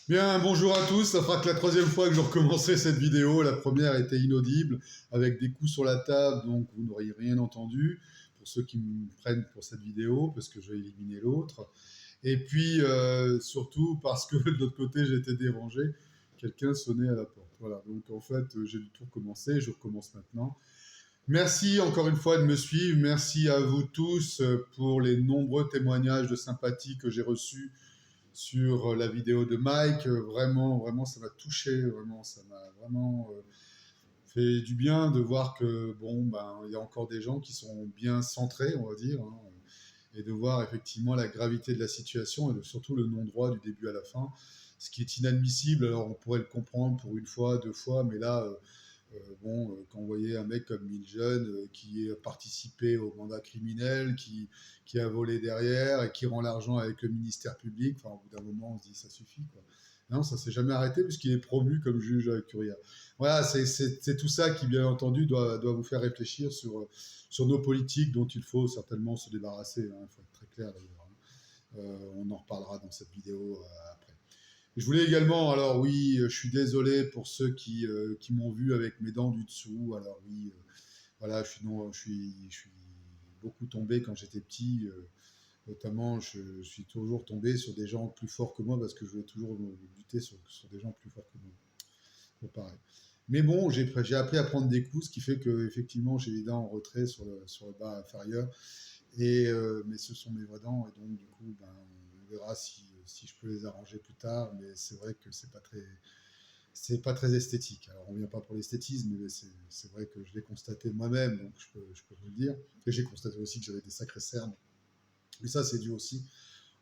Bien, bonjour à tous. Ça fera que la troisième fois que je recommencerai cette vidéo. La première était inaudible, avec des coups sur la table, donc vous n'auriez rien entendu, pour ceux qui me prennent pour cette vidéo, parce que je vais éliminer l'autre. Et puis, surtout, parce que de l'autre côté, j'ai été dérangé, quelqu'un sonnait à la porte. Voilà, donc en fait, j'ai dû tout recommencer, je recommence maintenant. Merci encore une fois de me suivre. Merci à vous tous pour les nombreux témoignages de sympathie que j'ai reçus sur la vidéo de Mike. Vraiment, vraiment, ça m'a touché. Vraiment, ça m'a vraiment fait du bien de voir que, bon, ben, il y a encore des gens qui sont bien centrés, on va dire, hein, et de voir effectivement la gravité de la situation et surtout le non-droit du début à la fin, ce qui est inadmissible. Alors, on pourrait le comprendre pour une fois, deux fois, mais là, quand vous voyez un mec comme Miljeune qui a participé au mandat criminel, qui a volé derrière et qui rend l'argent avec le ministère public, enfin, au bout d'un moment, on se dit ça suffit, quoi. Non, ça s'est jamais arrêté puisqu'il est promu comme juge à Curia. Voilà, c'est tout ça qui, bien entendu, doit vous faire réfléchir sur nos politiques dont il faut certainement se débarrasser. Il faut être très clair d'ailleurs. On en reparlera dans cette vidéo après. Je voulais également, alors oui, je suis désolé pour ceux qui m'ont vu avec mes dents du dessous. Alors oui, voilà, je suis beaucoup tombé quand j'étais petit. Notamment, je suis toujours tombé sur des gens plus forts que moi parce que je voulais toujours buter sur des gens plus forts que moi. Bon, pareil. Mais bon, j'ai appris à prendre des coups, ce qui fait que effectivement j'ai les dents en retrait sur le bas inférieur. Mais ce sont mes vraies dents, et donc du coup, ben, on verra si je peux les arranger plus tard. Mais c'est vrai que c'est pas très esthétique. Alors on vient pas pour l'esthétisme, mais c'est vrai que je l'ai constaté moi-même, donc je peux vous le dire. Et j'ai constaté aussi que j'avais des sacrés cernes. Et ça, c'est dû aussi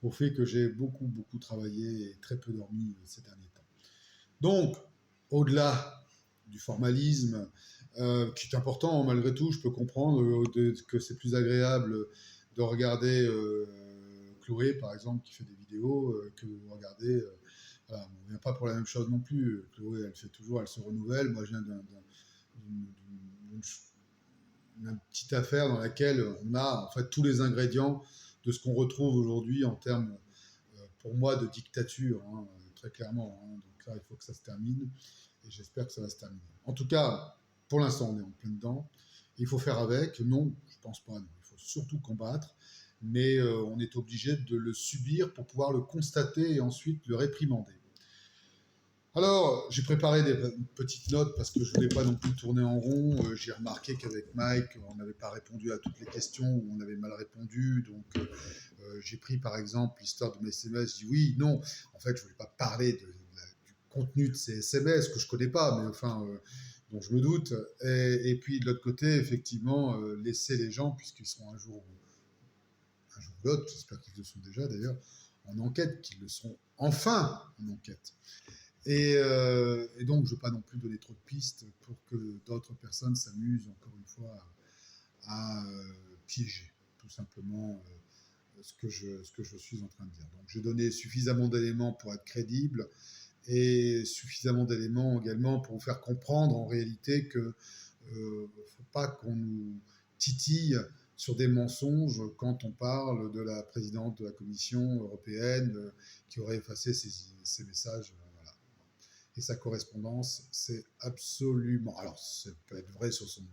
au fait que j'ai beaucoup, beaucoup travaillé et très peu dormi ces derniers temps. Donc, au-delà du formalisme, qui est important malgré tout, je peux comprendre que c'est plus agréable de regarder Chloé, par exemple, qui fait des vidéos, que de regarder. Voilà, on ne vient pas pour la même chose non plus. Chloé, elle fait toujours, elle se renouvelle. Moi, je viens d'une petite affaire dans laquelle on a en fait tous les ingrédients de ce qu'on retrouve aujourd'hui en termes, pour moi, de dictature, hein, très clairement. Hein. Donc là, il faut que ça se termine, et j'espère que ça va se terminer. En tout cas, pour l'instant, on est en plein dedans. Il faut faire avec. Non, je pense pas. Non. Il faut surtout combattre, mais on est obligé de le subir pour pouvoir le constater et ensuite le réprimander. Alors, j'ai préparé des petites notes parce que je voulais pas non plus tourner en rond. J'ai remarqué qu'avec Mike, on n'avait pas répondu à toutes les questions ou on avait mal répondu. Donc, j'ai pris par exemple l'histoire de mes SMS. Je dis oui, non. En fait, je voulais pas parler du contenu de ces SMS que je connais pas, mais enfin, dont je me doute. Et puis de l'autre côté, effectivement, laisser les gens, puisqu'ils seront un jour ou l'autre, j'espère qu'ils le sont déjà d'ailleurs, en enquête, qu'ils le seront enfin en enquête. Et donc, je ne veux pas non plus donner trop de pistes pour que d'autres personnes s'amusent, encore une fois, à piéger, tout simplement, ce que je suis en train de dire. Donc, j'ai donné suffisamment d'éléments pour être crédible et suffisamment d'éléments également pour vous faire comprendre en réalité que ne faut pas qu'on nous titille sur des mensonges quand on parle de la présidente de la Commission européenne qui aurait effacé ses messages. Voilà. Et sa correspondance, c'est absolument... Alors, ça peut être vrai sur son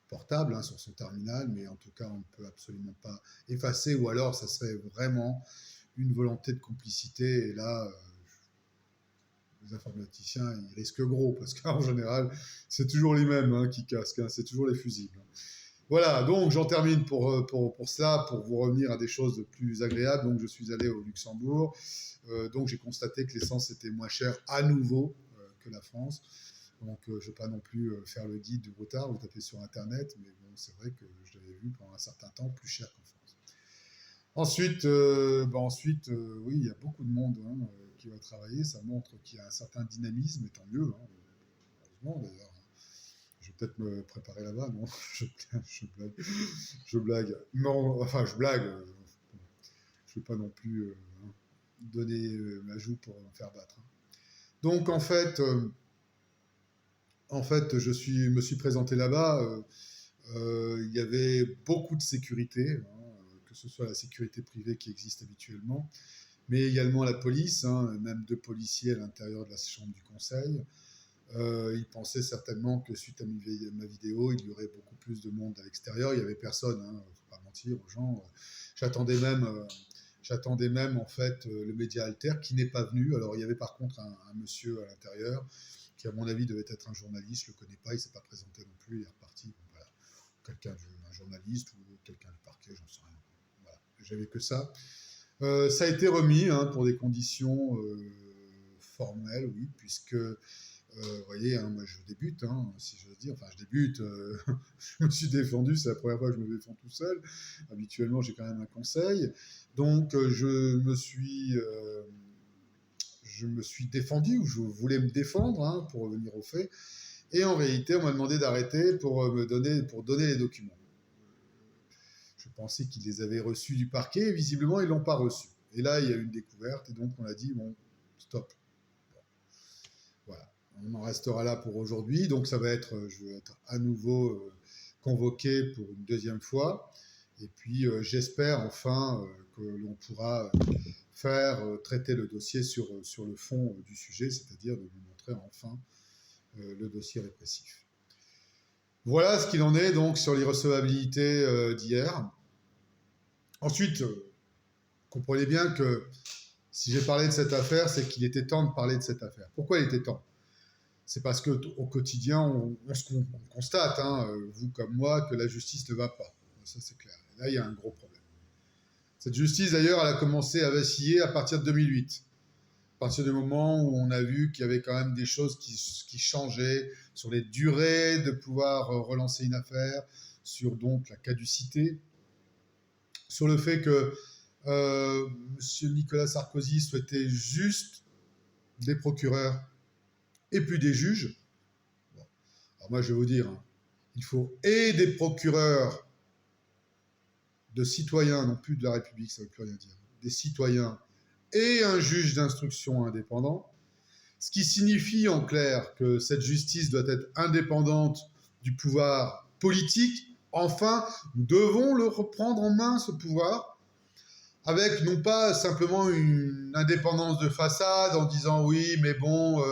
portable, hein, sur son terminal, mais en tout cas, on ne peut absolument pas effacer, ou alors ça serait vraiment une volonté de complicité, et là, les informaticiens, ils risquent gros, parce qu'en général, c'est toujours les mêmes hein, qui casquent, hein, c'est toujours les fusibles. Voilà, donc j'en termine pour cela, pour vous revenir à des choses plus agréables. Donc je suis allé au Luxembourg, donc j'ai constaté que l'essence était moins chère à nouveau que la France. Donc je ne vais pas non plus faire le guide du routard, vous tapez sur Internet, mais bon, c'est vrai que je l'avais vu pendant un certain temps plus cher qu'en France. Ensuite, oui, il y a beaucoup de monde hein, qui va travailler, ça montre qu'il y a un certain dynamisme, et tant mieux, hein, heureusement d'ailleurs. Je vais peut-être me préparer là-bas, non je blague. Je blague. Non, enfin, je blague. Je ne vais pas non plus donner ma joue pour me faire battre. Hein. Donc, me suis présenté là-bas. Il y avait beaucoup de sécurité, hein, que ce soit la sécurité privée qui existe habituellement, mais également la police, hein, même 2 policiers à l'intérieur de la chambre du conseil. Ils pensaient certainement que suite à ma vidéo, il y aurait beaucoup plus de monde à l'extérieur. Il n'y avait personne, hein, faut pas mentir aux gens. J'attendais même en fait le média Alter qui n'est pas venu. Alors il y avait par contre un monsieur à l'intérieur qui à mon avis devait être un journaliste, je le connais pas, il s'est pas présenté non plus, il est reparti. Bon, voilà. Un journaliste ou quelqu'un du parquet, j'en sais rien. Voilà. J'avais que ça. Ça a été remis hein, pour des conditions formelles, oui, puisque vous voyez, hein, moi je débute, hein, si j'ose dire. Enfin, je débute, je me suis défendu, c'est la première fois que je me défends tout seul. Habituellement, j'ai quand même un conseil. Donc, je me suis défendu, ou je voulais me défendre, hein, pour revenir aux faits. Et en réalité, on m'a demandé d'arrêter pour donner les documents. Je pensais qu'ils les avaient reçus du parquet, et visiblement, ils ne l'ont pas reçu. Et là, il y a eu une découverte, et donc on a dit, bon, stop. Bon, voilà. On en restera là pour aujourd'hui. Donc, je vais être à nouveau convoqué pour une deuxième fois. Et puis, j'espère enfin que l'on pourra traiter le dossier sur le fond du sujet, c'est-à-dire de nous montrer enfin le dossier répressif. Voilà ce qu'il en est donc sur l'irrecevabilité d'hier. Ensuite, comprenez bien que si j'ai parlé de cette affaire, c'est qu'il était temps de parler de cette affaire. Pourquoi il était temps ? C'est parce qu'au quotidien, on constate, hein, vous comme moi, que la justice ne va pas. Ça, c'est clair. Et là, il y a un gros problème. Cette justice, d'ailleurs, elle a commencé à vaciller à partir de 2008. À partir du moment où on a vu qu'il y avait quand même des choses qui changeaient sur les durées de pouvoir relancer une affaire, sur donc la caducité, sur le fait que M. Nicolas Sarkozy souhaitait juste des procureurs et plus des juges. Bon. Alors moi, je vais vous dire, hein, il faut et des procureurs de citoyens, non plus de la République, ça ne veut plus rien dire, des citoyens et un juge d'instruction indépendant, ce qui signifie en clair que cette justice doit être indépendante du pouvoir politique. Enfin, nous devons le reprendre en main, ce pouvoir, avec non pas simplement une indépendance de façade en disant oui, mais bon,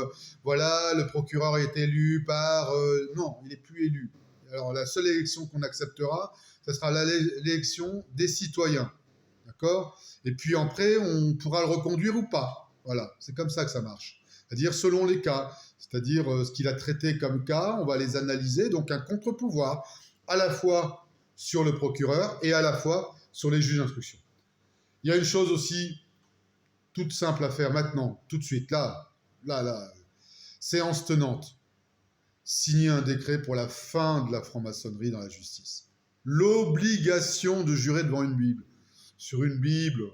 voilà, le procureur est élu par... non, il n'est plus élu. Alors la seule élection qu'on acceptera, ce sera l'élection des citoyens. D'accord ? Et puis après, on pourra le reconduire ou pas. Voilà, c'est comme ça que ça marche. C'est-à-dire selon les cas. C'est-à-dire ce qu'il a traité comme cas, on va les analyser. Donc un contre-pouvoir, à la fois sur le procureur et à la fois sur les juges d'instruction. Il y a une chose aussi toute simple à faire maintenant, tout de suite, là, séance tenante. Signer un décret pour la fin de la franc-maçonnerie dans la justice. L'obligation de jurer devant une Bible. Sur une Bible,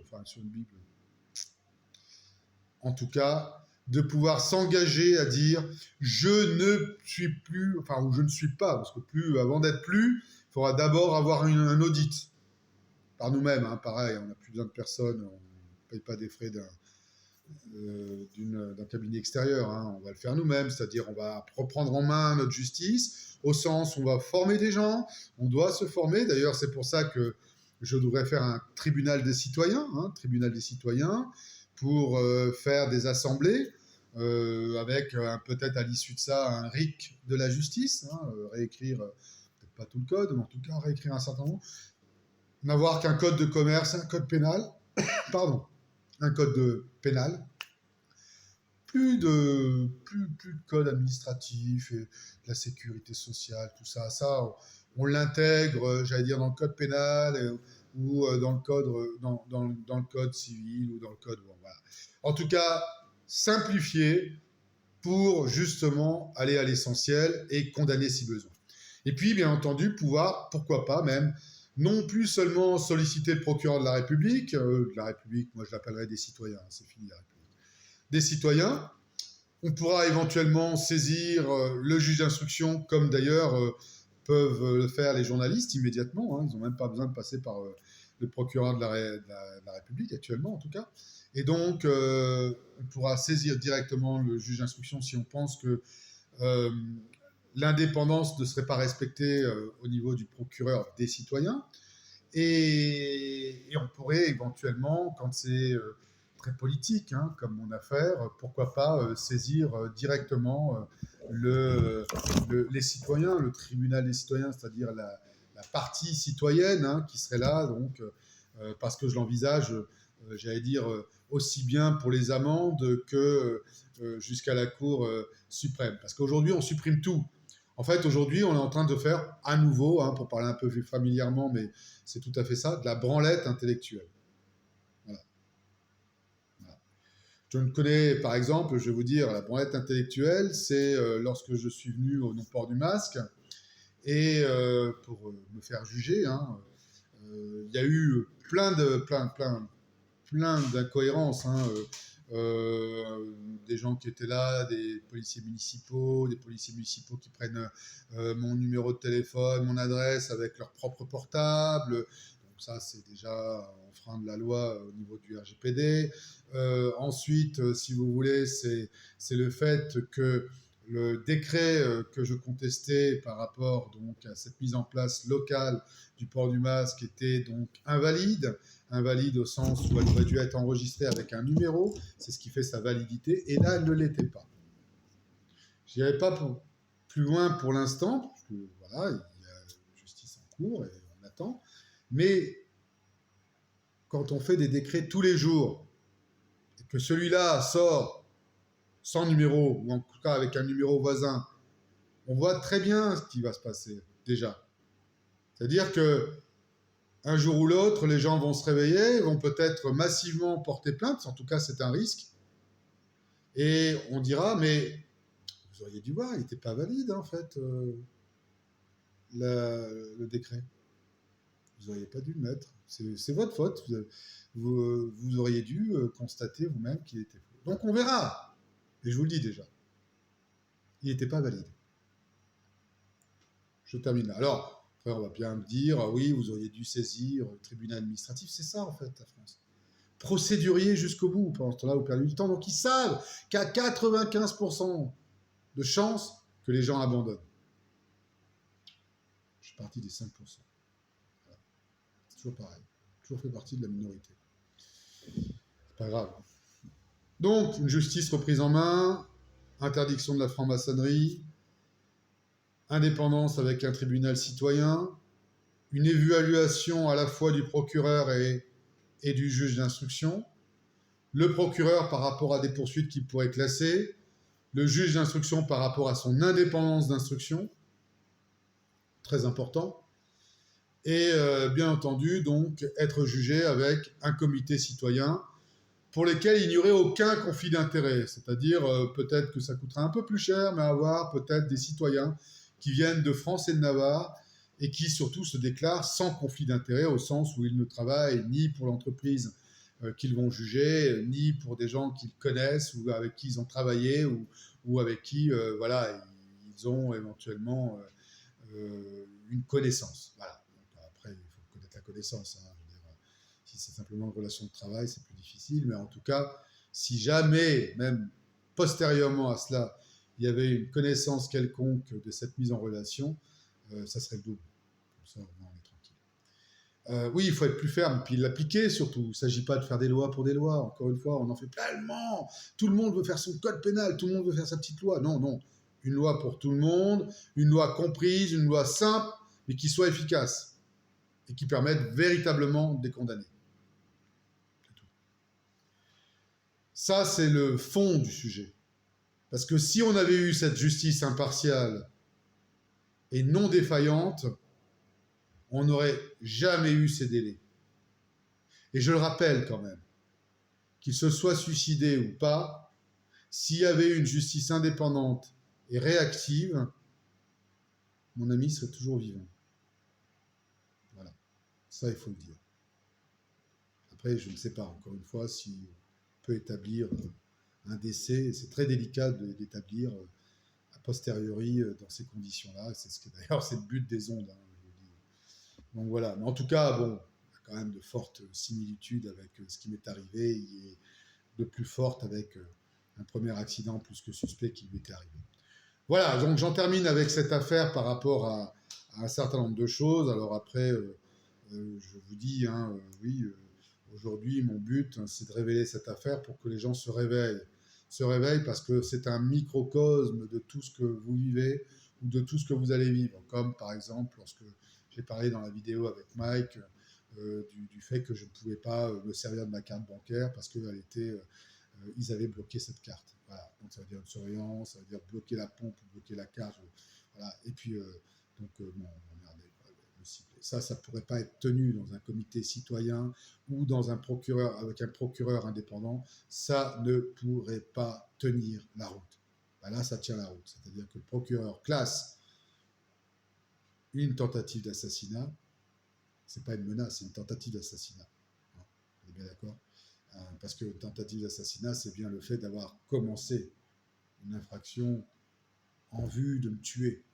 en tout cas, de pouvoir s'engager à dire je ne suis plus, ou je ne suis pas, parce que avant d'être plus, il faudra d'abord avoir un audit par nous-mêmes, hein, pareil, on n'a plus besoin de personne, on ne paye pas des frais d'un cabinet extérieur, hein, on va le faire nous-mêmes, c'est-à-dire on va reprendre en main notre justice, au sens où on va former des gens, on doit se former, d'ailleurs c'est pour ça que je devrais faire un tribunal des citoyens, pour faire des assemblées, avec peut-être à l'issue de ça un RIC de la justice, hein, réécrire, peut-être pas tout le code, mais en tout cas réécrire un certain nombre, n'avoir qu'un code de commerce, un code pénal, un code de pénal, plus de code administratif et de la sécurité sociale, tout ça, on l'intègre, j'allais dire, dans le code pénal ou dans le code civil ou dans le code... Bon, voilà. En tout cas, simplifier pour justement aller à l'essentiel et condamner si besoin. Et puis, bien entendu, pouvoir, pourquoi pas même, non plus seulement solliciter le procureur de la République, moi je l'appellerai des citoyens, c'est fini la République, des citoyens, on pourra éventuellement saisir le juge d'instruction, comme d'ailleurs peuvent le faire les journalistes immédiatement, hein, ils n'ont même pas besoin de passer par le procureur de la République actuellement en tout cas, et donc on pourra saisir directement le juge d'instruction si on pense que l'indépendance ne serait pas respectée au niveau du procureur des citoyens, et on pourrait éventuellement, quand c'est très politique, hein, comme mon affaire, pourquoi pas saisir directement les citoyens, le tribunal des citoyens, c'est-à-dire la partie citoyenne hein, qui serait là, donc, parce que je l'envisage, j'allais dire, aussi bien pour les amendes que jusqu'à la Cour suprême. Parce qu'aujourd'hui, on supprime tout. En fait, aujourd'hui, on est en train de faire à nouveau, hein, pour parler un peu familièrement, mais c'est tout à fait ça, de la branlette intellectuelle. Voilà. Voilà. Je ne connais, par exemple, je vais vous dire, la branlette intellectuelle, c'est lorsque je suis venu au non-port du masque, et pour me faire juger, hein, y a eu plein d'incohérences. Hein, des gens qui étaient là, des policiers municipaux qui prennent mon numéro de téléphone, mon adresse avec leur propre portable. Donc ça, c'est déjà enfreint de la loi au niveau du RGPD. Ensuite, si vous voulez, c'est le fait que le décret que je contestais par rapport donc à cette mise en place locale du port du masque était donc invalide au sens où elle aurait dû être enregistrée avec un numéro, c'est ce qui fait sa validité, et là, elle ne l'était pas. Je n'irai pas plus loin pour l'instant, parce que voilà, il y a justice en cours et on attend, mais quand on fait des décrets tous les jours, et que celui-là sort sans numéro, ou en tout cas avec un numéro voisin, on voit très bien ce qui va se passer, déjà. C'est-à-dire que un jour ou l'autre, les gens vont se réveiller, vont peut-être massivement porter plainte, en tout cas c'est un risque, et on dira, mais vous auriez dû voir, il n'était pas valide en fait, le décret. Vous n'auriez pas dû le mettre. C'est votre faute. Vous auriez dû constater vous-même qu'il était faux. Donc on verra. Et je vous le dis déjà. Il n'était pas valide. Je termine là. Alors, après, on va bien me dire, ah oui, vous auriez dû saisir le tribunal administratif. C'est ça, en fait, la France. Procédurier jusqu'au bout. Pendant ce temps-là, vous perdez du temps. Donc, ils savent qu'à 95% de chances que les gens abandonnent. Je suis parti des 5%. Voilà. C'est toujours pareil. Toujours fait partie de la minorité. C'est pas grave. Donc, une justice reprise en main, interdiction de la franc-maçonnerie, indépendance avec un tribunal citoyen, une évaluation à la fois du procureur et du juge d'instruction, le procureur par rapport à des poursuites qu'il pourrait classer, le juge d'instruction par rapport à son indépendance d'instruction, très important, et bien entendu, donc, être jugé avec un comité citoyen pour lesquels il n'y aurait aucun conflit d'intérêt. C'est-à-dire, peut-être que ça coûtera un peu plus cher, mais avoir peut-être des citoyens qui viennent de France et de Navarre et qui surtout se déclarent sans conflit d'intérêt au sens où ils ne travaillent ni pour l'entreprise qu'ils vont juger, ni pour des gens qu'ils connaissent ou avec qui ils ont travaillé ou avec qui voilà, ils ont éventuellement une connaissance. Voilà. Donc, après, il faut connaître la connaissance. Hein. Je veux dire, si c'est simplement une relation de travail, c'est plus difficile. Mais en tout cas, si jamais, même postérieurement à cela, il y avait une connaissance quelconque de cette mise en relation, ça serait le double. Comme ça, au moins, on est tranquille. Oui, il faut être plus ferme, puis l'appliquer surtout. Il ne s'agit pas de faire des lois pour des lois. Encore une fois, on en fait tellement. Tout le monde veut faire son code pénal, tout le monde veut faire sa petite loi. Non, non. Une loi pour tout le monde, une loi comprise, une loi simple, mais qui soit efficace et qui permette véritablement de les condamner. C'est tout. Ça, c'est le fond du sujet. Parce que si on avait eu cette justice impartiale et non défaillante, on n'aurait jamais eu ces délais. Et je le rappelle quand même, qu'il se soit suicidé ou pas, s'il y avait une justice indépendante et réactive, mon ami serait toujours vivant. Voilà. Ça, il faut le dire. Après, je ne sais pas, encore une fois, si on peut établir un décès. C'est très délicat d'établir a posteriori dans ces conditions-là. D'ailleurs, c'est le but des ondes. Hein, je vous dis. Donc voilà. Mais en tout cas, bon, il y a quand même de fortes similitudes avec ce qui m'est arrivé. Il est de plus forte avec un premier accident plus que suspect qui lui était arrivé. Voilà, donc j'en termine avec cette affaire par rapport à un certain nombre de choses. Alors après, je vous dis, hein, oui, Aujourd'hui, mon but, hein, c'est de révéler cette affaire pour que les gens se réveillent. Se réveillent parce que c'est un microcosme de tout ce que vous vivez ou de tout ce que vous allez vivre. Comme par exemple, lorsque j'ai parlé dans la vidéo avec Mike du fait que je ne pouvais pas me servir de ma carte bancaire parce qu'ils avaient bloqué cette carte. Voilà. Donc ça veut dire une surveillance, ça veut dire bloquer la pompe, bloquer la carte. Voilà. Et puis, bon, regardez, ça ne pourrait pas être tenu dans un comité citoyen ou dans un procureur, avec un procureur indépendant. Ça ne pourrait pas tenir la route. Ben là, ça tient la route. C'est-à-dire que le procureur classe une tentative d'assassinat. Ce n'est pas une menace, c'est une tentative d'assassinat. On est bien d'accord ? Parce que tentative d'assassinat, c'est bien le fait d'avoir commencé une infraction en vue de me tuer.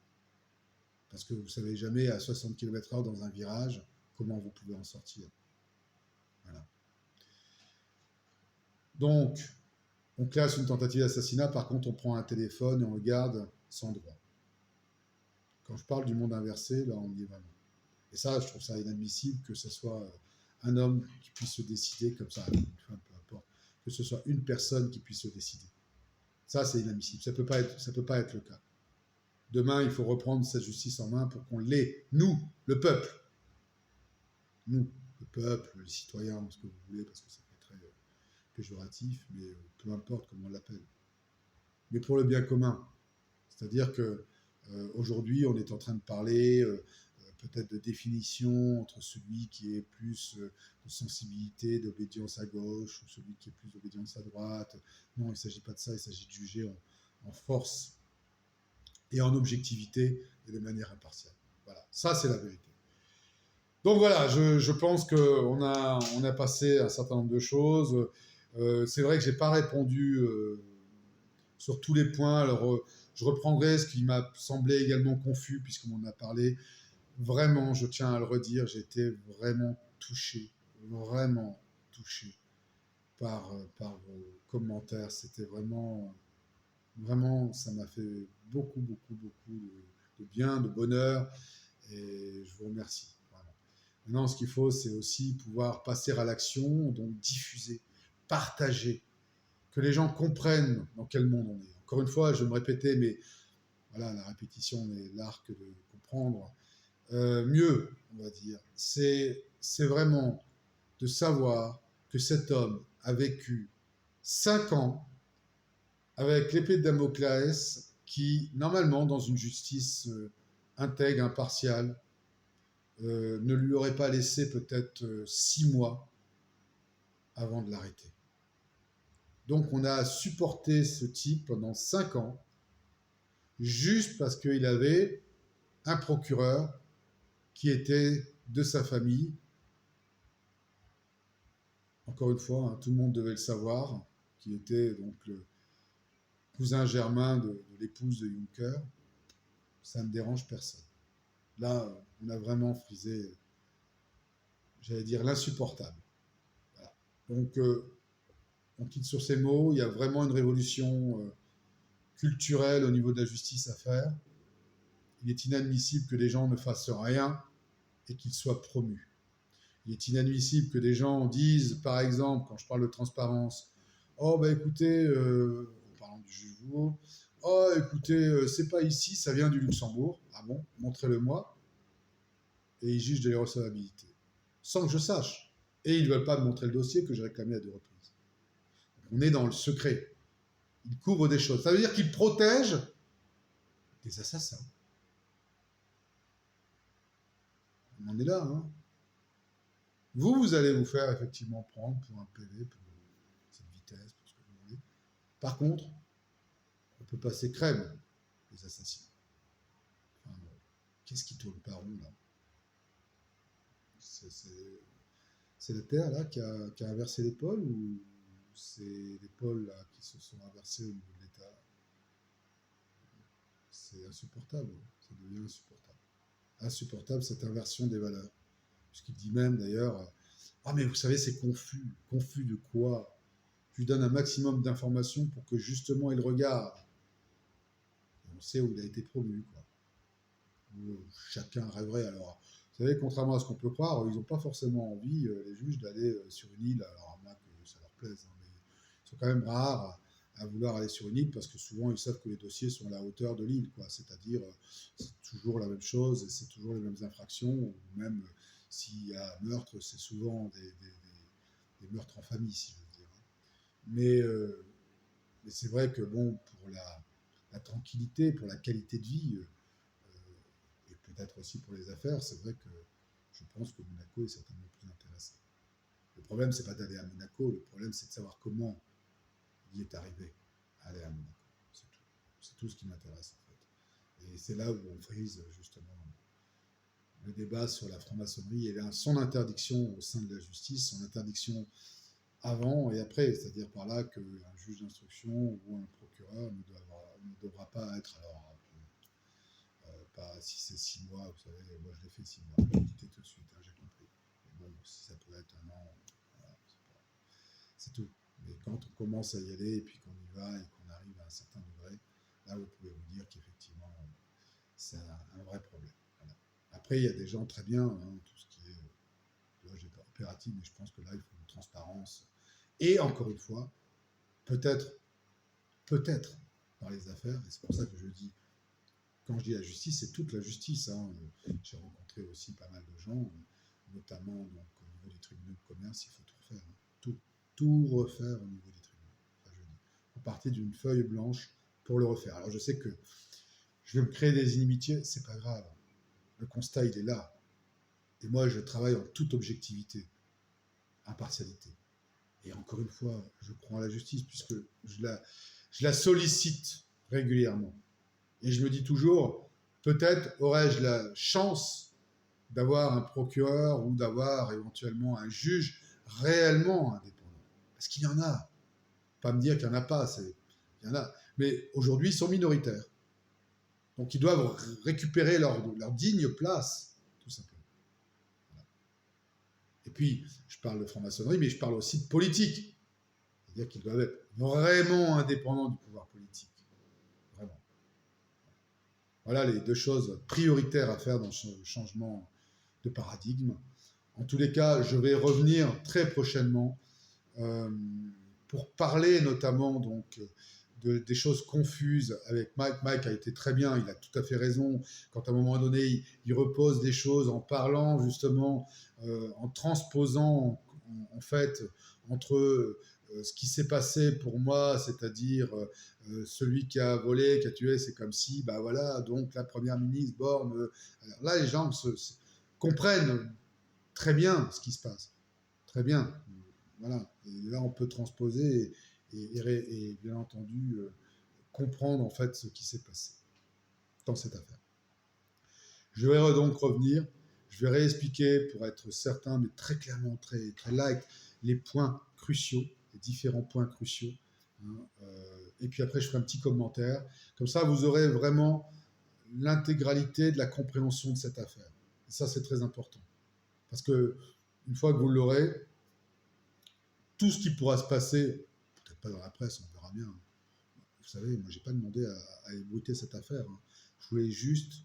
Parce que vous ne savez jamais, à 60 km/h dans un virage, comment vous pouvez en sortir. Voilà. Donc, on classe une tentative d'assassinat, par contre, on prend un téléphone et on le garde sans droit. Quand je parle du monde inversé, là, on y est vraiment. Et ça, je trouve ça inadmissible que ce soit un homme qui puisse se décider comme ça, une femme, peu importe, que ce soit une personne qui puisse se décider. Ça, c'est inadmissible. Ça peut pas être le cas. Demain, il faut reprendre cette justice en main pour qu'on l'ait, nous, le peuple. Nous, le peuple, les citoyens, ce que vous voulez, parce que ça fait très péjoratif, mais peu importe comment on l'appelle. Mais pour le bien commun. C'est-à-dire que aujourd'hui, on est en train de parler peut-être de définition entre celui qui est plus de sensibilité, d'obédience à gauche, ou celui qui est plus d'obédience à droite. Non, il ne s'agit pas de ça, il s'agit de juger en force et en objectivité et de manière impartiale. Voilà, ça c'est la vérité. Donc voilà, je pense qu'on a passé un certain nombre de choses. C'est vrai que je n'ai pas répondu sur tous les points. Alors, je reprendrai ce qui m'a semblé également confus, puisqu'on en a parlé. Vraiment, je tiens à le redire, j'ai été vraiment touché par vos commentaires. C'était vraiment, ça m'a fait beaucoup de bien, de bonheur, et je vous remercie. Vraiment. Maintenant, ce qu'il faut, c'est aussi pouvoir passer à l'action, donc diffuser, partager, que les gens comprennent dans quel monde on est. Encore une fois, je vais me répéter, mais voilà, la répétition est l'art que de comprendre. Mieux, on va dire, c'est vraiment de savoir que cet homme a vécu 5 ans avec l'épée de Damoclès qui, normalement, dans une justice intègre, impartiale, ne lui aurait pas laissé peut-être 6 mois avant de l'arrêter. Donc on a supporté ce type pendant 5 ans, juste parce qu'il avait un procureur qui était de sa famille. Encore une fois, hein, tout le monde devait le savoir, qui était donc le cousin germain de l'épouse de Juncker. Ça ne dérange personne. Là, on a vraiment frisé, j'allais dire, l'insupportable. Voilà. Donc, on quitte sur ces mots. Il y a vraiment une révolution culturelle au niveau de la justice à faire. Il est inadmissible que des gens ne fassent rien et qu'ils soient promus. Il est inadmissible que des gens disent, par exemple, quand je parle de transparence, « Oh, bah écoutez, en parlant du juge Vouot, oh, écoutez, c'est pas ici, ça vient du Luxembourg. Ah bon, montrez-le-moi. » Et ils jugent de l'irrecevabilité. Sans que je sache. Et ils ne veulent pas me montrer le dossier que j'ai réclamé à 2 reprises. On est dans le secret. Ils couvrent des choses. Ça veut dire qu'ils protègent des assassins. On en est là, hein. Vous allez vous faire effectivement prendre pour un PV, pour cette vitesse, pour ce que vous voulez. Par contre, on peut passer crème, les assassins. Enfin, qu'est-ce qui tourne par rond, là? C'est la Terre, là, qui a inversé les pôles, ou c'est les pôles, là, qui se sont inversés au niveau de l'État? C'est insupportable, ça devient insupportable. Insupportable, cette inversion des valeurs. Puisqu'il dit même, d'ailleurs, « Ah, mais vous savez, c'est confus. Confus de quoi? Je lui donne un maximum d'informations pour que, justement, il regarde. » Et on sait où il a été promu, quoi. Où chacun rêverait. Alors, Vous savez, contrairement à ce qu'on peut croire, ils n'ont pas forcément envie, les juges, d'aller sur une île, alors à moins que ça leur plaise, hein, mais ils sont quand même rares à vouloir aller sur une île parce que souvent ils savent que les dossiers sont à la hauteur de l'île, quoi. C'est-à-dire, c'est toujours la même chose et c'est toujours les mêmes infractions, ou même s'il y a meurtre, c'est souvent des meurtres en famille, si je veux dire. Mais, euh, mais c'est vrai que bon, pour la tranquillité, pour la qualité de vie, et peut-être aussi pour les affaires, c'est vrai que je pense que Monaco est certainement plus intéressant. Le problème, c'est pas d'aller à Monaco, le problème, c'est de savoir comment il est arrivé à aller à Monaco. C'est tout. C'est tout ce qui m'intéresse, en fait. Et c'est là où on frise, justement, le débat sur la franc-maçonnerie et son interdiction au sein de la justice, son interdiction avant et après, c'est-à-dire par là qu'un juge d'instruction ou un procureur ne devra pas être, alors, pas si c'est 6 mois, vous savez, moi je l'ai fait 6 mois, je l'ai quitté tout de suite, hein, j'ai compris. Mais bon, si ça peut être 1 an, voilà, c'est tout. Mais quand on commence à y aller et puis qu'on y va et qu'on arrive à un certain degré, là vous pouvez vous dire qu'effectivement c'est un vrai problème. Voilà. Après, il y a des gens très bien, hein, tout ce qui est, là j'ai pas opératif, mais je pense que là il faut une transparence. Et encore une fois, peut-être, peut-être par les affaires, et c'est pour ça que je dis, quand je dis la justice, c'est toute la justice, hein. J'ai rencontré aussi pas mal de gens, notamment donc, au niveau des tribunaux de commerce, il faut tout refaire, hein. Tout refaire au niveau des tribunaux. Enfin, je dis, faut partir d'une feuille blanche pour le refaire. Alors je sais que je vais me créer des inimitiés, c'est pas grave. Le constat, il est là. Et moi, je travaille en toute objectivité, impartialité. Et encore une fois, je crois en la justice puisque je la sollicite régulièrement. Et je me dis toujours, peut-être aurais-je la chance d'avoir un procureur ou d'avoir éventuellement un juge réellement indépendant. Parce qu'il y en a. Pas me dire qu'il n'y en a pas, il y en a. Mais aujourd'hui, ils sont minoritaires. Donc ils doivent récupérer leur digne place, tout simplement. Voilà. Et puis, je parle de franc-maçonnerie, mais je parle aussi de politique. C'est-à-dire qu'ils doivent être vraiment indépendants du pouvoir politique. Vraiment. Voilà les 2 choses prioritaires à faire dans ce changement de paradigme. En tous les cas, je vais revenir très prochainement euh, pour parler notamment donc des choses confuses avec Mike. Mike a été très bien, il a tout à fait raison. Quand à un moment donné, il repose des choses en parlant justement, en transposant en fait entre ce qui s'est passé pour moi, c'est-à-dire celui qui a volé, qui a tué, c'est comme si, bah voilà, donc la première ministre Borne. Alors là, les gens comprennent très bien ce qui se passe, très bien. Voilà. Et là, on peut transposer et bien entendu comprendre en fait ce qui s'est passé dans cette affaire. Je vais donc revenir, je vais réexpliquer pour être certain, mais très clairement, très, très light, les points cruciaux, les différents points cruciaux. Hein, et puis après, je ferai un petit commentaire. Comme ça, vous aurez vraiment l'intégralité de la compréhension de cette affaire. Et ça, c'est très important. Parce que une fois que vous l'aurez, tout ce qui pourra se passer, peut-être pas dans la presse, on verra bien. Vous savez, moi, j'ai pas demandé à ébruiter cette affaire, hein. Je voulais juste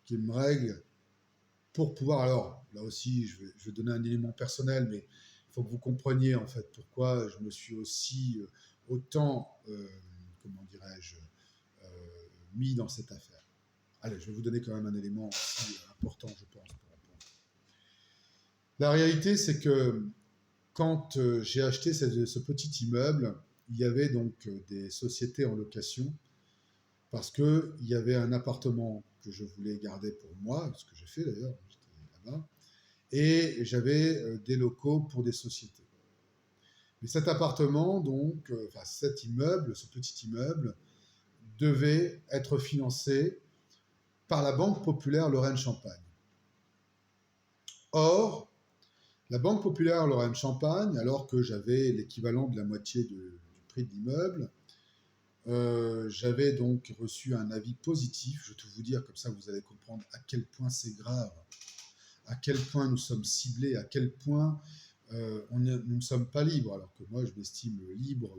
qu'il me règle pour pouvoir. Alors, là aussi, je vais donner un élément personnel, mais il faut que vous compreniez en fait pourquoi je me suis aussi autant, comment dirais-je, euh, mis dans cette affaire. Allez, je vais vous donner quand même un élément aussi important, je pense. La réalité, c'est que quand j'ai acheté ce petit immeuble, il y avait donc des sociétés en location parce qu'il y avait un appartement que je voulais garder pour moi, ce que j'ai fait d'ailleurs, j'étais là-bas, et j'avais des locaux pour des sociétés. Mais cet appartement, donc, enfin cet immeuble, ce petit immeuble, devait être financé par la Banque populaire Lorraine-Champagne. Or, la Banque populaire Lorraine-Champagne, alors que j'avais l'équivalent de la moitié du prix de l'immeuble, j'avais donc reçu un avis positif. Je vais tout vous dire, comme ça vous allez comprendre à quel point c'est grave, à quel point nous sommes ciblés, à quel point nous ne sommes pas libres, alors que moi je m'estime libre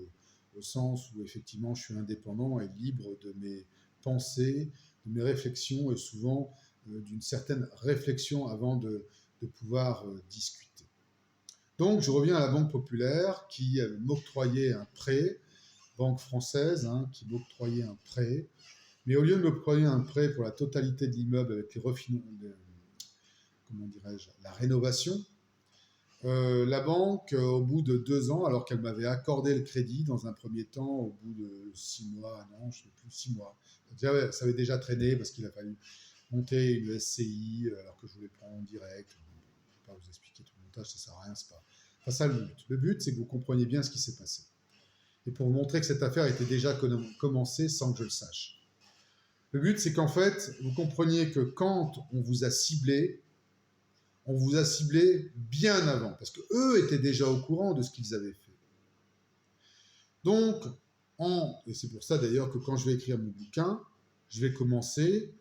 au sens où effectivement je suis indépendant et libre de mes pensées, de mes réflexions et souvent d'une certaine réflexion avant de pouvoir discuter. Donc, je reviens à la Banque Populaire qui m'octroyait un prêt, banque française, hein, qui m'octroyait un prêt, mais au lieu de m'octroyer un prêt pour la totalité de l'immeuble avec comment dirais-je, la rénovation, la banque, au bout de 2 ans, alors qu'elle m'avait accordé le crédit dans un premier temps, au bout de 6 mois, non, je ne sais plus, 6 mois, ça avait déjà traîné parce qu'il a fallu monter une SCI alors que je voulais prendre en direct. Je ne vais pas vous expliquer tout le montage, ça ne sert à rien, c'est pas ça le but. Le but, c'est que vous compreniez bien ce qui s'est passé. Et pour vous montrer que cette affaire était déjà commencée sans que je le sache. Le but, c'est qu'en fait, vous compreniez que quand on vous a ciblé bien avant, parce qu'eux étaient déjà au courant de ce qu'ils avaient fait. Donc, et c'est pour ça d'ailleurs que quand je vais écrire mon bouquin, je vais commencer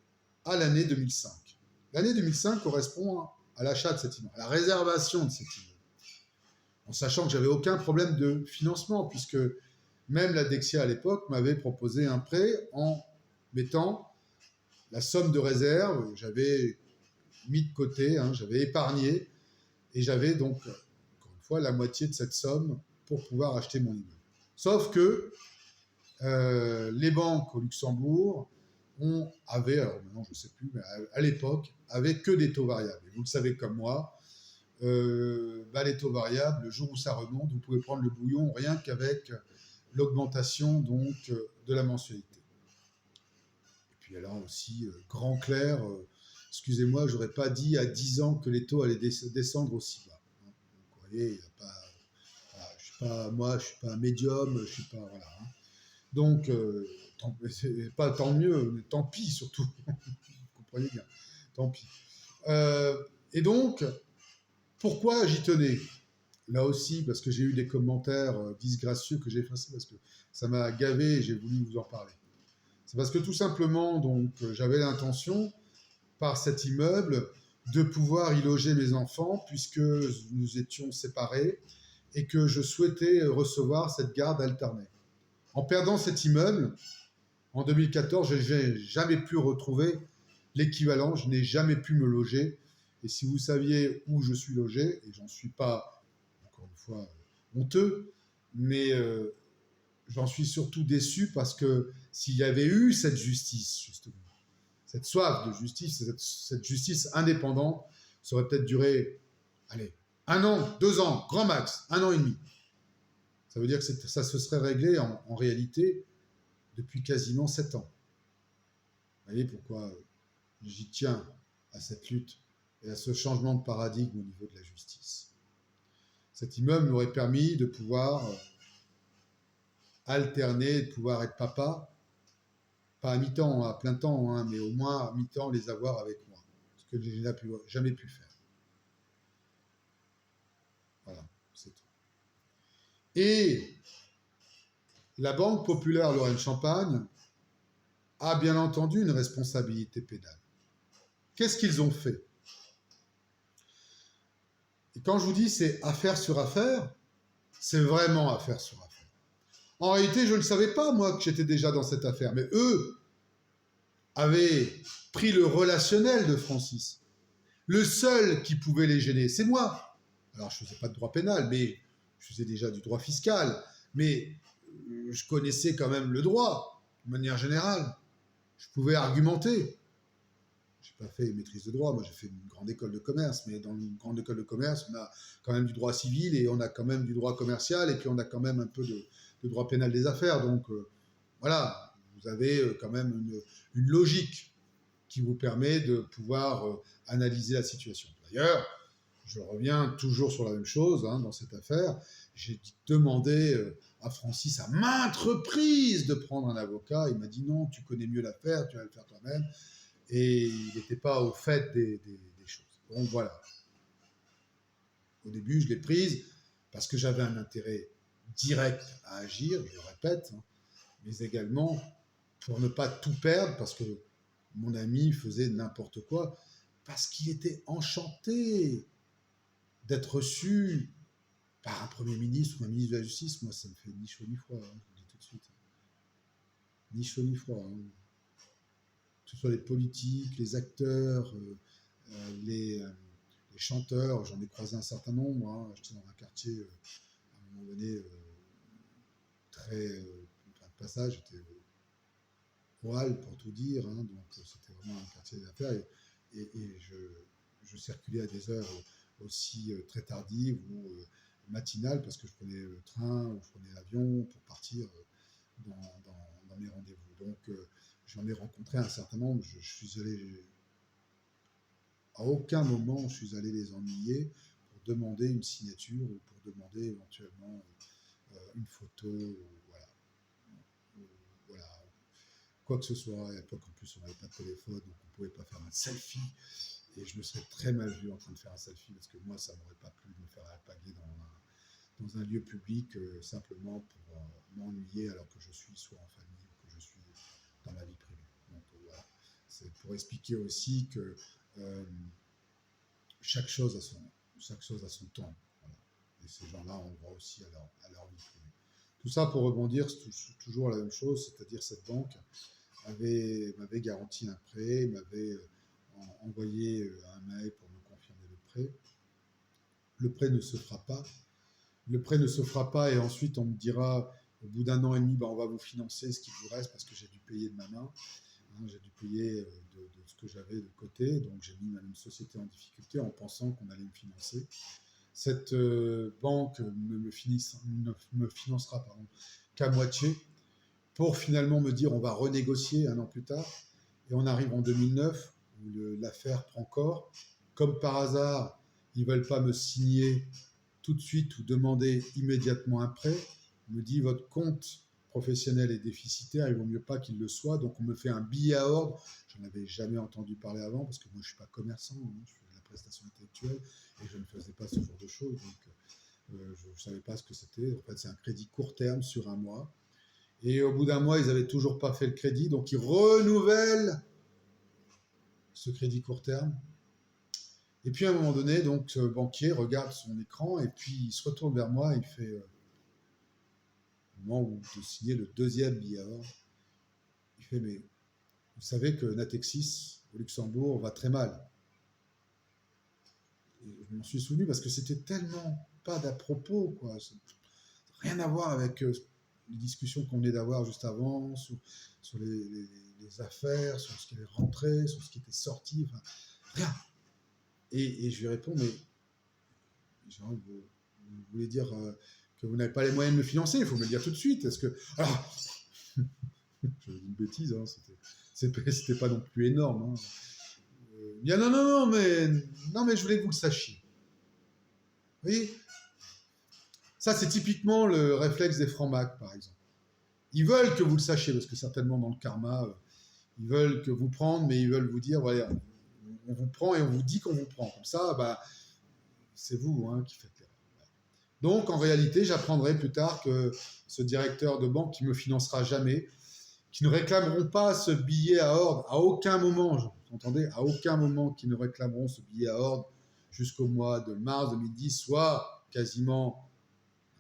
à l'année 2005. L'année 2005 correspond à l'achat de cet immeuble, à la réservation de cet immeuble. En sachant que j'avais aucun problème de financement, puisque même la Dexia à l'époque m'avait proposé un prêt en mettant la somme de réserve, j'avais mis de côté, hein, j'avais épargné, et j'avais donc, encore une fois, la moitié de cette somme pour pouvoir acheter mon immeuble. Sauf que les banques au Luxembourg avaient, alors maintenant je ne sais plus, mais à l'époque, avaient que des taux variables. Et vous le savez comme moi, les taux variables, le jour où ça remonte, vous pouvez prendre le bouillon rien qu'avec l'augmentation donc de la mensualité. Et puis alors aussi, grand clair, excusez-moi, je n'aurais pas dit à 10 ans que les taux allaient descendre aussi bas. Donc, vous voyez, il n'y a pas, voilà, moi, je ne suis pas un médium, je ne suis pas, voilà. Hein. Donc, pas tant mieux, mais tant pis surtout. Vous comprenez bien, tant pis. Et donc, pourquoi j'y tenais? Là aussi, parce que j'ai eu des commentaires disgracieux que j'ai effacés, parce que ça m'a gavé et j'ai voulu vous en parler. C'est parce que tout simplement, donc, j'avais l'intention, par cet immeuble, de pouvoir y loger mes enfants, puisque nous étions séparés, et que je souhaitais recevoir cette garde alternée. En perdant cet immeuble, en 2014, je n'ai jamais pu retrouver l'équivalent, je n'ai jamais pu me loger. Et si vous saviez où je suis logé, et j'en suis pas, encore une fois, honteux, mais j'en suis surtout déçu parce que s'il y avait eu cette justice, justement, cette soif de justice, cette justice indépendante, ça aurait peut-être duré, allez, 1 an, 2 ans, grand max, 1 an et demi. Ça veut dire que ça se serait réglé en réalité depuis quasiment 7 ans. Vous voyez pourquoi j'y tiens à cette lutte et à ce changement de paradigme au niveau de la justice. Cet immeuble m'aurait permis de pouvoir alterner, de pouvoir être papa, pas à mi-temps, à plein temps, hein, mais au moins à mi-temps les avoir avec moi, ce que je n'ai jamais pu faire. Voilà, c'est tout. Et la Banque Populaire Lorraine-Champagne a bien entendu une responsabilité pénale. Qu'est-ce qu'ils ont fait? Et quand je vous dis c'est affaire sur affaire, c'est vraiment affaire sur affaire. En réalité, je ne savais pas, moi, que j'étais déjà dans cette affaire, mais eux avaient pris le relationnel de Francis. Le seul qui pouvait les gêner, c'est moi. Alors, je ne faisais pas de droit pénal, mais je faisais déjà du droit fiscal, mais je connaissais quand même le droit, de manière générale. Je pouvais argumenter. Je n'ai pas fait maîtrise de droit, moi j'ai fait une grande école de commerce, mais dans une grande école de commerce, on a quand même du droit civil et on a quand même du droit commercial et puis on a quand même un peu de droit pénal des affaires. Donc voilà, vous avez quand même une logique qui vous permet de pouvoir analyser la situation. D'ailleurs, je reviens toujours sur la même chose hein, dans cette affaire. J'ai demandé à Francis à maintes reprises de prendre un avocat. Il m'a dit non, tu connais mieux l'affaire, tu vas le faire toi-même. Et il n'était pas au fait des choses. Donc voilà. Au début, je l'ai prise parce que j'avais un intérêt direct à agir, je le répète, hein, mais également pour ne pas tout perdre parce que mon ami faisait n'importe quoi, parce qu'il était enchanté d'être reçu par un Premier ministre ou un ministre de la Justice. Moi, ça me fait ni chaud ni froid, hein, je vous le dis tout de suite. Ni chaud ni froid. Hein. ce soit les politiques, les acteurs, les chanteurs, j'en ai croisé un certain nombre. Hein. J'étais dans un quartier, à un moment donné, très enfin, de passage, j'étais au Hall pour tout dire, hein, donc c'était vraiment un quartier d'affaires et je circulais à des heures aussi très tardives ou matinales parce que je prenais le train ou je prenais l'avion pour partir dans mes rendez-vous. Donc j'en ai rencontré un certain nombre, je suis allé à aucun moment je suis allé les ennuyer pour demander une signature ou pour demander éventuellement une photo, voilà. Voilà, quoi que ce soit. À l'époque, en plus, on n'avait pas de téléphone, donc on ne pouvait pas faire un selfie. Et je me serais très mal vu en train de faire un selfie, parce que moi, ça ne m'aurait pas plu de me faire alpaguer dans un lieu public, simplement pour m'ennuyer alors que je suis soit en famille ou que je suis dans ma vie privée. Donc voilà, c'est pour expliquer aussi que chaque chose a son temps. Voilà. Et ces gens-là ont droit aussi à leur vie privée. Tout ça pour rebondir, c'est toujours la même chose, c'est-à-dire cette banque m'avait garanti un prêt, m'avait envoyé un mail pour me confirmer le prêt. Le prêt ne se fera pas. Le prêt ne se fera pas et ensuite on me dira, au bout d'un an et demi, on va vous financer ce qui vous reste parce que j'ai dû payer de ma main. Hein, j'ai dû payer de ce que j'avais de côté, donc j'ai mis une société en difficulté en pensant qu'on allait me financer. Cette banque ne me financera qu'à moitié pour finalement me dire on va renégocier un an plus tard. Et on arrive en 2009 où l'affaire prend corps. Comme par hasard, ils ne veulent pas me signer tout de suite ou demander immédiatement un prêt. On me dit votre compte professionnel est déficitaire, il vaut mieux pas qu'il le soit. Donc on me fait un billet à ordre. J'en avais jamais entendu parler avant parce que moi je suis pas commerçant, hein, je fais de la prestation intellectuelle et je ne faisais pas ce genre de choses. Donc je ne savais pas ce que c'était. En fait, c'est un crédit court terme sur un mois. Et au bout d'un mois, ils n'avaient toujours pas fait le crédit, donc ils renouvellent ce crédit court terme. Et puis à un moment donné, donc, ce banquier regarde son écran et puis il se retourne vers moi et il fait au moment où de signer le deuxième billet à ordre, il fait mais vous savez que Natexis au Luxembourg va très mal. Et je m'en suis souvenu parce que c'était tellement pas d'à propos, quoi. Rien à voir avec les discussions qu'on venait d'avoir juste avant sur les affaires, sur ce qui est rentré, sur ce qui était sorti, enfin, rien. Et je lui réponds, mais genre, vous voulez dire que vous n'avez pas les moyens de me financer, il faut me le dire tout de suite. Est-ce que... Alors, je dis une bêtise, hein, c'était pas non plus énorme. Hein. Il dit, non, mais je voulais que vous le sachiez. Vous voyez, ça, c'est typiquement le réflexe des francs-macs, par exemple. Ils veulent que vous le sachiez, parce que certainement dans le karma, ils veulent que vous prendre, mais ils veulent vous dire, voilà, on vous prend et on vous dit qu'on vous prend. Comme ça, bah, c'est vous hein, qui faites l'erreur. Donc, en réalité, j'apprendrai plus tard que ce directeur de banque qui ne me financera jamais, qui ne réclameront pas ce billet à ordre à aucun moment, vous entendez, à aucun moment qui ne réclameront ce billet à ordre jusqu'au mois de mars 2010, soit quasiment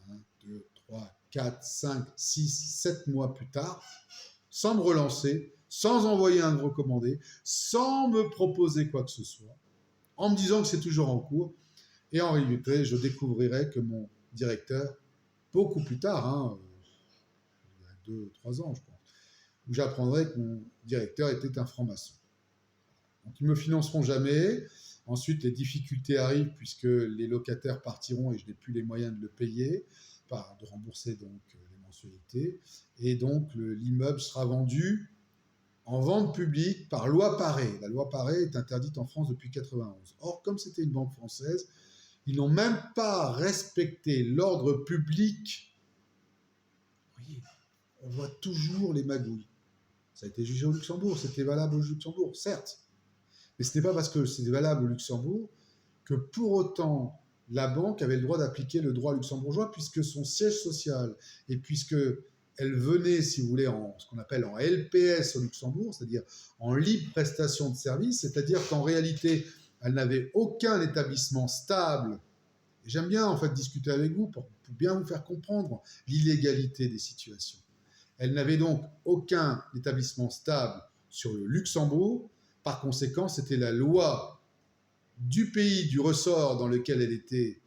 1, 2, 3, 4, 5, 6, 7 mois plus tard, sans me relancer, sans envoyer un recommandé, sans me proposer quoi que ce soit, en me disant que c'est toujours en cours. Et en réalité, je découvrirai que mon directeur, beaucoup plus tard, hein, il y a 2 ou 3 ans, je pense, où j'apprendrai que mon directeur était un franc-maçon. Donc ils ne me financeront jamais. Ensuite, les difficultés arrivent puisque les locataires partiront et je n'ai plus les moyens de le payer, de rembourser donc les mensualités. Et donc l'immeuble sera vendu en vente publique par loi Paré. La loi Paré est interdite en France depuis 1991. Or, comme c'était une banque française, ils n'ont même pas respecté l'ordre public. Vous voyez, on voit toujours les magouilles. Ça a été jugé au Luxembourg, c'était valable au Luxembourg, certes. Mais ce n'est pas parce que c'était valable au Luxembourg que pour autant la banque avait le droit d'appliquer le droit luxembourgeois puisque son siège social et puisque elle venait, si vous voulez, en ce qu'on appelle en LPS au Luxembourg, c'est-à-dire en libre prestation de services, c'est-à-dire qu'en réalité, elle n'avait aucun établissement stable. Et j'aime bien en fait discuter avec vous pour bien vous faire comprendre l'illégalité des situations. Elle n'avait donc aucun établissement stable sur le Luxembourg. Par conséquent, c'était la loi du pays du ressort dans lequel elle était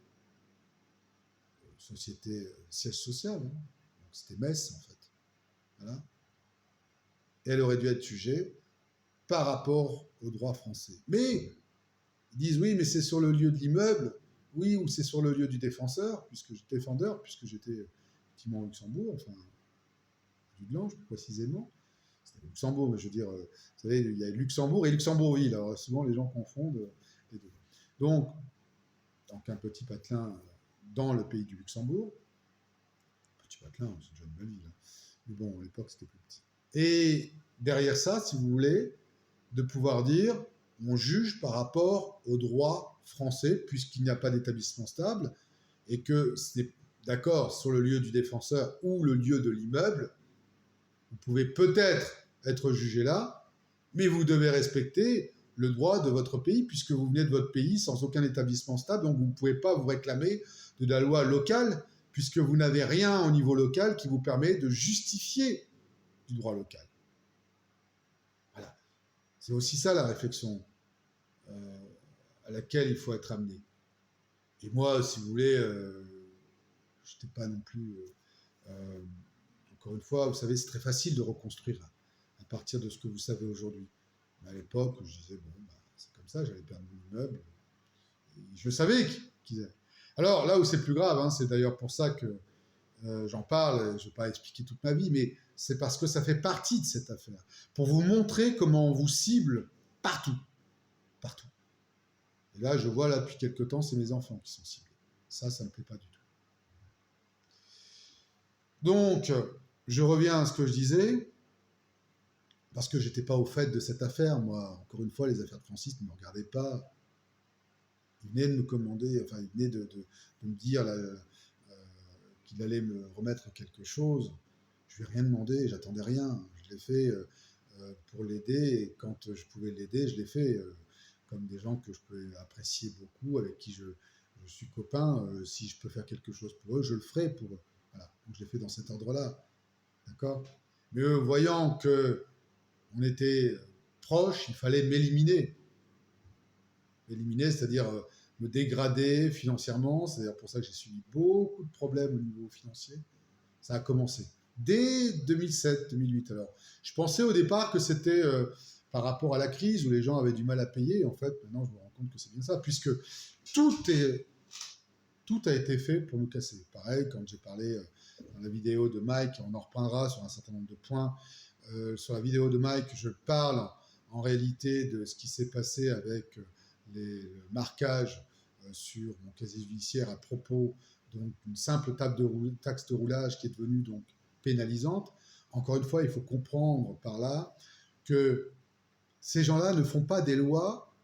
société siège social. Hein. C'était Metz, en fait. Voilà. Et elle aurait dû être jugée par rapport au droit français. Mais ils disent oui, mais c'est sur le lieu de l'immeuble, oui, ou c'est sur le lieu du défenseur, puisque j'étais effectivement au Luxembourg, enfin, du Blanche plus précisément. C'était Luxembourg, mais je veux dire, vous savez, il y a Luxembourg et Luxembourgville. Alors souvent les gens confondent les deux. Donc un petit patelin dans le pays du Luxembourg. Petit patelin, c'est déjà une belle ville. Mais bon, à l'époque, c'était plus petit. Et derrière ça, si vous voulez, de pouvoir dire, on juge par rapport au droit français, puisqu'il n'y a pas d'établissement stable, et que c'est d'accord sur le lieu du défenseur ou le lieu de l'immeuble, vous pouvez peut-être être jugé là, mais vous devez respecter le droit de votre pays, puisque vous venez de votre pays sans aucun établissement stable, donc vous ne pouvez pas vous réclamer de la loi locale, puisque vous n'avez rien au niveau local qui vous permet de justifier du droit local. Voilà. C'est aussi ça la réflexion à laquelle il faut être amené. Et moi, si vous voulez, je n'étais pas non plus... encore une fois, vous savez, c'est très facile de reconstruire à partir de ce que vous savez aujourd'hui. Mais à l'époque, je disais, bon, bah, c'est comme ça, j'allais perdre mon immeuble. Et je savais qu'ils avaient. Alors, là où c'est plus grave, hein, c'est d'ailleurs pour ça que j'en parle, je ne vais pas expliquer toute ma vie, mais c'est parce que ça fait partie de cette affaire. Pour vous montrer comment on vous cible partout. Partout. Et là, je vois, là, depuis quelques temps, c'est mes enfants qui sont ciblés. Ça ne me plaît pas du tout. Donc, je reviens à ce que je disais, parce que je n'étais pas au fait de cette affaire. Moi, encore une fois, les affaires de Francis ne me regardaient pas. Il venait de me commander, enfin, il venait de me dire qu'il allait me remettre quelque chose. Je lui ai rien demandé, j'attendais rien. Je l'ai fait pour l'aider, et quand je pouvais l'aider, je l'ai fait comme des gens que je peux apprécier beaucoup, avec qui je suis copain. Si je peux faire quelque chose pour eux, je le ferai pour eux. Voilà. Donc je l'ai fait dans cet ordre-là. D'accord ? Mais eux, voyant qu'on était proches, il fallait m'éliminer. M'éliminer, c'est-à-dire me dégrader financièrement. C'est-à-dire pour ça que j'ai subi beaucoup de problèmes au niveau financier. Ça a commencé dès 2007-2008. Alors, je pensais au départ que c'était par rapport à la crise où les gens avaient du mal à payer. En fait, maintenant, je me rends compte que c'est bien ça, puisque tout a été fait pour nous casser. Pareil, quand j'ai parlé dans la vidéo de Mike, on en reprendra sur un certain nombre de points. Sur la vidéo de Mike, je parle en réalité de ce qui s'est passé avec le marquage sur mon casier judiciaire à propos donc une simple taxe de roulage qui est devenue donc pénalisante. Encore une fois, il faut comprendre par là que ces gens-là ne font pas des lois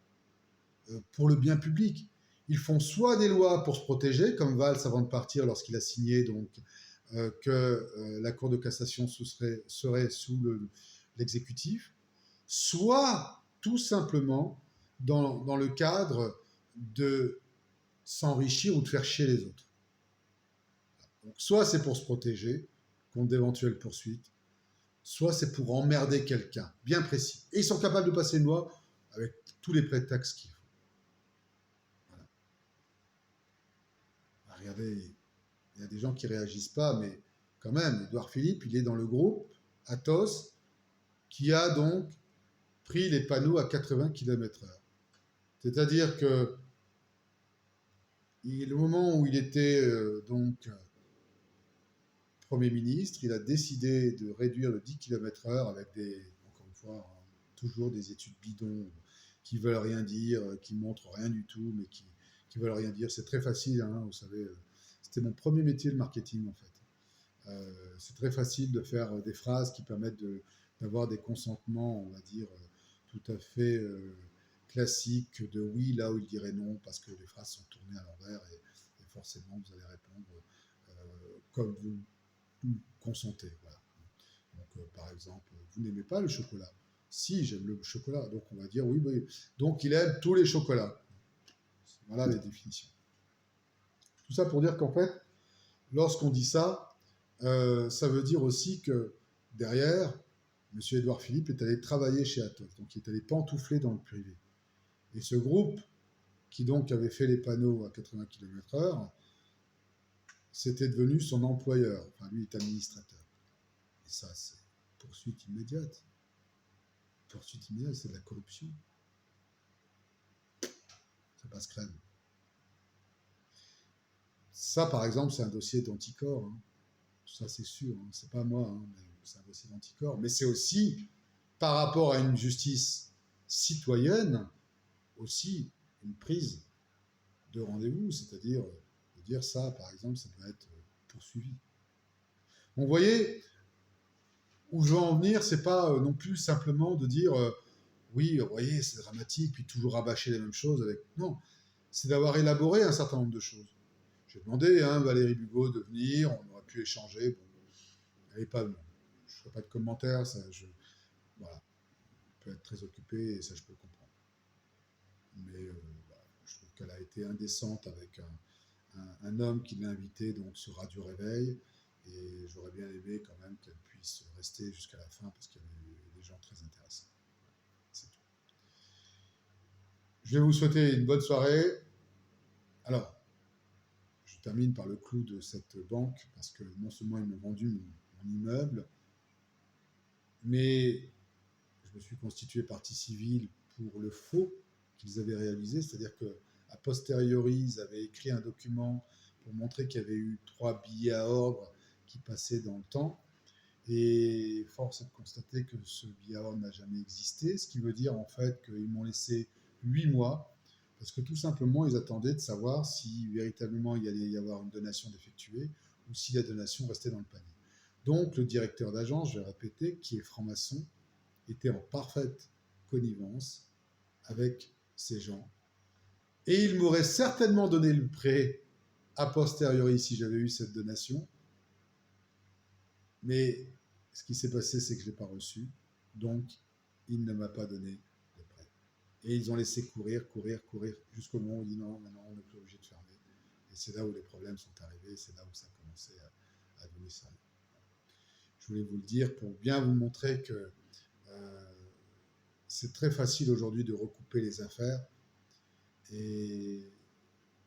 pour le bien public. Ils font soit des lois pour se protéger, comme Valls avant de partir lorsqu'il a signé donc que la Cour de cassation serait sous l'exécutif, soit tout simplement dans le cadre de s'enrichir ou de faire chier les autres. Donc, soit c'est pour se protéger contre d'éventuelles poursuites, soit c'est pour emmerder quelqu'un, bien précis. Et ils sont capables de passer une loi avec tous les prétextes qu'il faut. Voilà. Bah, regardez, il y a des gens qui ne réagissent pas, mais quand même, Édouard Philippe, il est dans le groupe Athos, qui a donc pris les panneaux à 80 km/h. C'est-à-dire que le moment où il était donc Premier ministre, il a décidé de réduire de 10 km/h avec encore une fois, hein, toujours des études bidons qui veulent rien dire, qui montrent rien du tout, mais qui veulent rien dire. C'est très facile, hein, vous savez. C'était mon premier métier, le marketing, en fait. C'est très facile de faire des phrases qui permettent d'avoir des consentements, on va dire, tout à fait classiques de oui, là où il dirait non, parce que les phrases sont tournées à l'envers, et forcément, vous allez répondre comme vous consentez. Voilà. Donc, par exemple, vous n'aimez pas le chocolat. Si, j'aime le chocolat. Donc, on va dire oui, oui. Donc, il aime tous les chocolats. Voilà les définitions. Tout ça pour dire qu'en fait, lorsqu'on dit ça, ça veut dire aussi que derrière, Monsieur Édouard Philippe est allé travailler chez Atos, donc il est allé pantoufler dans le privé. Et ce groupe, qui donc avait fait les panneaux à 80 km/h, c'était devenu son employeur. Enfin, lui est administrateur. Et ça, c'est poursuite immédiate. Poursuite immédiate, c'est de la corruption. Ça passe crème. Ça, par exemple, c'est un dossier d'anticorps. Hein. Ça, c'est sûr. Hein. C'est pas moi, hein, mais c'est un dossier d'anticorps. Mais c'est aussi, par rapport à une justice citoyenne, aussi une prise de rendez-vous. C'est-à-dire, de dire ça, par exemple, ça doit être poursuivi. Donc, vous voyez, où je veux en venir, c'est pas non plus simplement de dire oui, vous voyez, c'est dramatique, puis toujours rabâcher les mêmes choses avec. Non, c'est d'avoir élaboré un certain nombre de choses. J'ai demandé à Valérie Bugeaud de venir, on aurait pu échanger. Bon, elle n'est pas venue. Je ne ferai pas de commentaires, ça, voilà. Elle peut être très occupée et ça, je peux comprendre. Mais voilà, je trouve qu'elle a été indécente avec un homme qui l'a invité donc sur Radio Réveil. Et j'aurais bien aimé quand même qu'elle puisse rester jusqu'à la fin parce qu'il y avait des gens très intéressants. C'est tout. Je vais vous souhaiter une bonne soirée. Alors, je termine par le clou de cette banque parce que non seulement ils m'ont vendu mon immeuble, mais je me suis constitué partie civile pour le faux qu'ils avaient réalisé, c'est-à-dire qu'à posteriori, ils avaient écrit un document pour montrer qu'il y avait eu 3 billets à ordre qui passaient dans le temps. Et force est de constater que ce billet à ordre n'a jamais existé, ce qui veut dire en fait qu'ils m'ont laissé 8 mois, parce que tout simplement, ils attendaient de savoir si véritablement il allait y avoir une donation d'effectuer ou si la donation restait dans le panier. Donc le directeur d'agence, je vais répéter, qui est franc-maçon, était en parfaite connivence avec ces gens. Et il m'aurait certainement donné le prêt a posteriori si j'avais eu cette donation. Mais ce qui s'est passé, c'est que je ne l'ai pas reçu. Donc, il ne m'a pas donné de prêt. Et ils ont laissé courir, jusqu'au moment où on dit non, maintenant on est plus obligé de fermer. Et c'est là où les problèmes sont arrivés, c'est là où ça a commencé à devenir sérieux. Je voulais vous le dire pour bien vous montrer que c'est très facile aujourd'hui de recouper les affaires. Et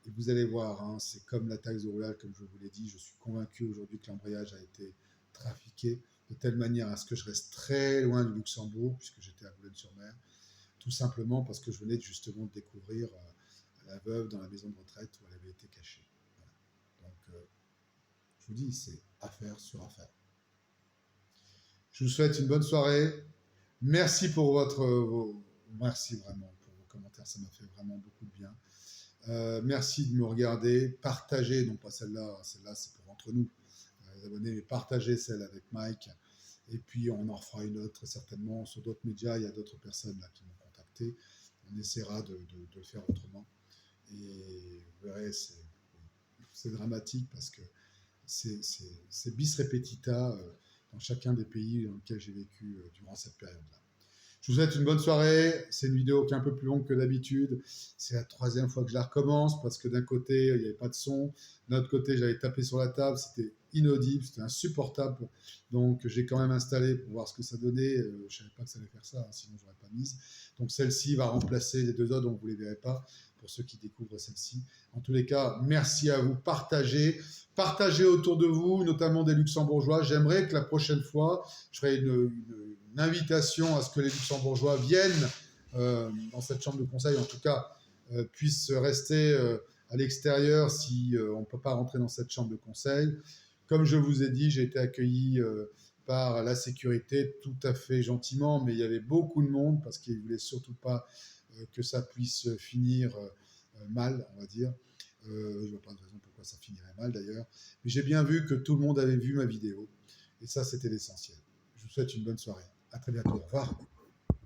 vous allez voir, hein, c'est comme la taxe de roulage, comme je vous l'ai dit, je suis convaincu aujourd'hui que l'embrayage a été trafiqué de telle manière à ce que je reste très loin du Luxembourg, puisque j'étais à Boulogne-sur-Mer, tout simplement parce que je venais justement de découvrir la veuve dans la maison de retraite où elle avait été cachée. Voilà. Donc, je vous dis, c'est affaire sur affaire. Je vous souhaite une bonne soirée. Merci pour merci vraiment pour vos commentaires, ça m'a fait vraiment beaucoup de bien. Merci de me regarder, partagez, non pas celle-là c'est pour entre nous, les abonnés, mais partagez celle avec Mike, et puis on en refera une autre très certainement sur d'autres médias, il y a d'autres personnes là qui m'ont contacté, on essaiera de le faire autrement, et vous verrez, c'est dramatique parce que c'est bis repetita dans chacun des pays dans lesquels j'ai vécu durant cette période-là. Je vous souhaite une bonne soirée. C'est une vidéo qui est un peu plus longue que d'habitude. C'est la 3e fois que je la recommence parce que d'un côté, il n'y avait pas de son. D'un autre côté, j'avais tapé sur la table. C'était inaudible, c'était insupportable. Donc, j'ai quand même installé pour voir ce que ça donnait. Je ne savais pas que ça allait faire ça, hein, sinon je n'aurais pas mise. Donc, celle-ci va remplacer les 2 autres, donc vous ne les verrez pas pour ceux qui découvrent celle-ci. En tous les cas, merci à vous. Partagez autour de vous, notamment des Luxembourgeois. J'aimerais que la prochaine fois, je ferai une invitation à ce que les Luxembourgeois viennent dans cette chambre de conseil, en tout cas, puissent rester à l'extérieur si on ne peut pas rentrer dans cette chambre de conseil. Comme je vous ai dit, j'ai été accueilli par la sécurité tout à fait gentiment, mais il y avait beaucoup de monde parce qu'ils ne voulaient surtout pas que ça puisse finir mal, on va dire. Je ne vois pas de raison pourquoi ça finirait mal d'ailleurs. Mais j'ai bien vu que tout le monde avait vu ma vidéo. Et ça, c'était l'essentiel. Je vous souhaite une bonne soirée. À très bientôt. Au revoir.